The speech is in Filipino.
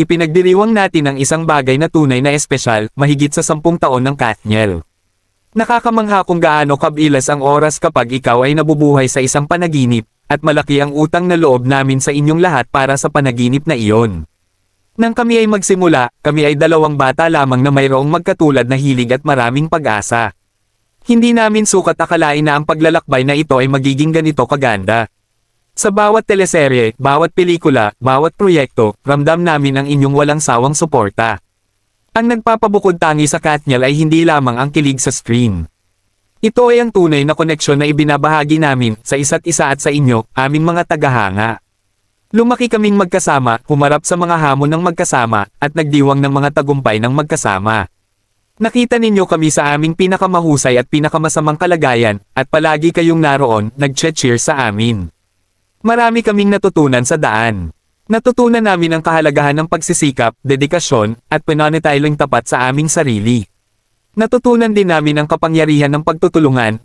ipinagdiriwang natin ang isang bagay na tunay na espesyal, mahigit sa 10 taon ng Kathniel. Nakakamangha kung gaano kabilas ang oras kapag ikaw ay nabubuhay sa isang panaginip, at malaki ang utang na loob namin sa inyong lahat para sa panaginip na iyon. Nang kami ay magsimula, kami ay 2 bata lamang na mayroong magkatulad na hilig at maraming pag-asa. Hindi namin sukat akalain na ang paglalakbay na ito ay magiging ganito kaganda. Sa bawat teleserye, bawat pelikula, bawat proyekto, ramdam namin ang inyong walang sawang suporta. Ang nagpapabukod tangi sa Kathniel ay hindi lamang ang kilig sa screen. Ito ay ang tunay na koneksyon na ibinabahagi namin sa isa't isa at sa inyo, aming mga tagahanga. Lumaki kaming magkasama, humarap sa mga hamon ng magkasama, at nagdiwang ng mga tagumpay ng magkasama. Nakita ninyo kami sa aming pinakamahusay at pinakamasamang kalagayan, at palagi kayong naroon, nag-cheer sa amin. Marami kaming natutunan sa daan. Natutunan namin ang kahalagahan ng pagsisikap, dedikasyon, at pananatiling tapat sa aming sarili. Natutunan din namin ang kapangyarihan ng pagtutulungan,